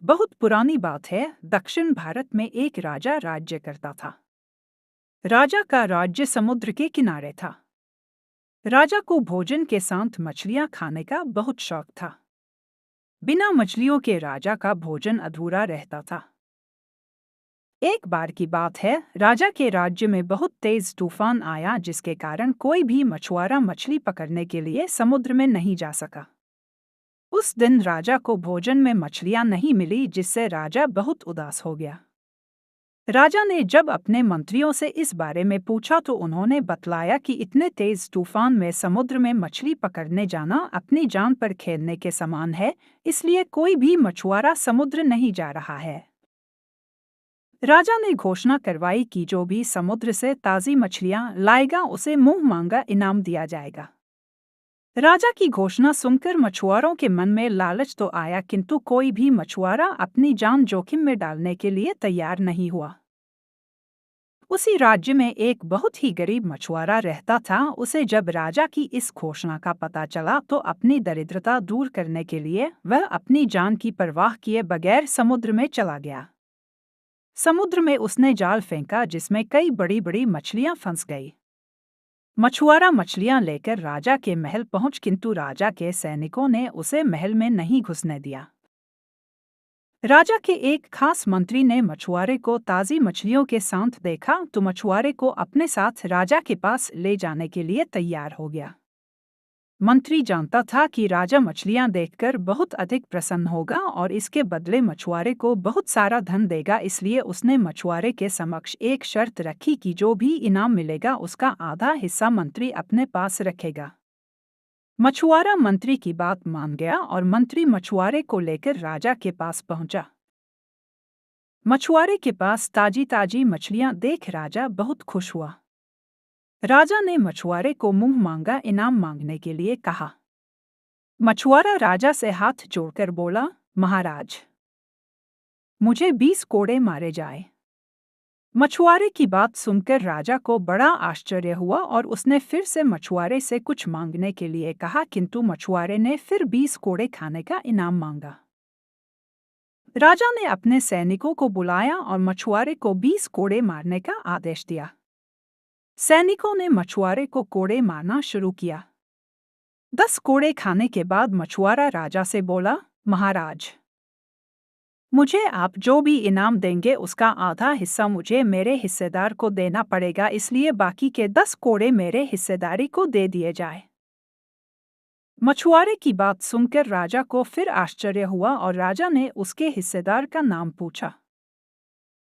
बहुत पुरानी बात है। दक्षिण भारत में एक राजा राज्य करता था। राजा का राज्य समुद्र के किनारे था। राजा को भोजन के साथ मछलियां खाने का बहुत शौक था। बिना मछलियों के राजा का भोजन अधूरा रहता था। एक बार की बात है, राजा के राज्य में बहुत तेज तूफान आया, जिसके कारण कोई भी मछुआरा मछली पकड़ने के लिए समुद्र में नहीं जा सका। उस दिन राजा को भोजन में मछलियां नहीं मिली, जिससे राजा बहुत उदास हो गया। राजा ने जब अपने मंत्रियों से इस बारे में पूछा तो उन्होंने बतलाया कि इतने तेज तूफान में समुद्र में मछली पकड़ने जाना अपनी जान पर खेलने के समान है, इसलिए कोई भी मछुआरा समुद्र नहीं जा रहा है। राजा ने घोषणा करवाई कि जो भी समुद्र से ताज़ी मछलियां लाएगा उसे मुंह मांगा इनाम दिया जाएगा। राजा की घोषणा सुनकर मछुआरों के मन में लालच तो आया, किंतु कोई भी मछुआरा अपनी जान जोखिम में डालने के लिए तैयार नहीं हुआ। उसी राज्य में एक बहुत ही गरीब मछुआरा रहता था। उसे जब राजा की इस घोषणा का पता चला तो अपनी दरिद्रता दूर करने के लिए वह अपनी जान की परवाह किए बगैर समुद्र में चला गया। समुद्र में उसने जाल फेंका, जिसमें कई बड़ी बड़ी मछलियां फंस गई। मछुआरा मछलियां लेकर राजा के महल पहुंच, किंतु राजा के सैनिकों ने उसे महल में नहीं घुसने दिया। राजा के एक खास मंत्री ने मछुआरे को ताज़ी मछलियों के साथ देखा तो मछुआरे को अपने साथ राजा के पास ले जाने के लिए तैयार हो गया। मंत्री जानता था कि राजा मछलियां देखकर बहुत अधिक प्रसन्न होगा और इसके बदले मछुआरे को बहुत सारा धन देगा, इसलिए उसने मछुआरे के समक्ष एक शर्त रखी कि जो भी इनाम मिलेगा उसका आधा हिस्सा मंत्री अपने पास रखेगा। मछुआरा मंत्री की बात मान गया और मंत्री मछुआरे को लेकर राजा के पास पहुंचा। मछुआरे के पास ताजी ताजी मछलियां देख राजा बहुत खुश हुआ। राजा ने मछुआरे को मुंह मांगा इनाम मांगने के लिए कहा। मछुआरा राजा से हाथ जोड़कर बोला, महाराज, मुझे 20 कोड़े मारे जाए। मछुआरे की बात सुनकर राजा को बड़ा आश्चर्य हुआ और उसने फिर से मछुआरे से कुछ मांगने के लिए कहा, किंतु मछुआरे ने फिर 20 कोड़े खाने का इनाम मांगा। राजा ने अपने सैनिकों को बुलाया और मछुआरे को 20 कोड़े मारने का आदेश दिया। सैनिकों ने मछुआरे को कोड़े मारना शुरू किया। 10 कोड़े खाने के बाद मछुआरा राजा से बोला, महाराज, मुझे आप जो भी इनाम देंगे उसका आधा हिस्सा मुझे मेरे हिस्सेदार को देना पड़ेगा, इसलिए बाकी के 10 कोड़े मेरे हिस्सेदारी को दे दिए जाए। मछुआरे की बात सुनकर राजा को फिर आश्चर्य हुआ और राजा ने उसके हिस्सेदार का नाम पूछा।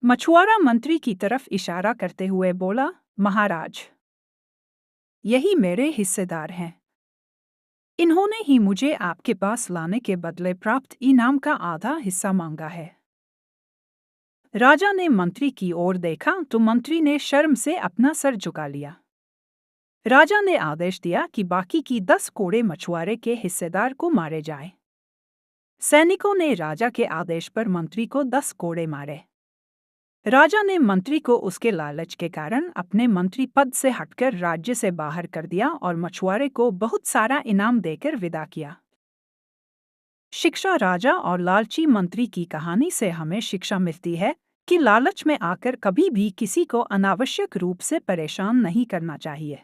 मछुआरा मंत्री की तरफ इशारा करते हुए बोला, महाराज, यही मेरे हिस्सेदार हैं। इन्होंने ही मुझे आपके पास लाने के बदले प्राप्त इनाम का आधा हिस्सा मांगा है। राजा ने मंत्री की ओर देखा तो मंत्री ने शर्म से अपना सर झुका लिया। राजा ने आदेश दिया कि बाकी की 10 कोड़े मछुआरे के हिस्सेदार को मारे जाए। सैनिकों ने राजा के आदेश पर मंत्री को 10 कोड़े मारे। राजा ने मंत्री को उसके लालच के कारण अपने मंत्री पद से हटकर राज्य से बाहर कर दिया और मछुआरे को बहुत सारा इनाम देकर विदा किया। शिक्षा राजा और लालची मंत्री की कहानी से हमें शिक्षा मिलती है कि लालच में आकर कभी भी किसी को अनावश्यक रूप से परेशान नहीं करना चाहिए।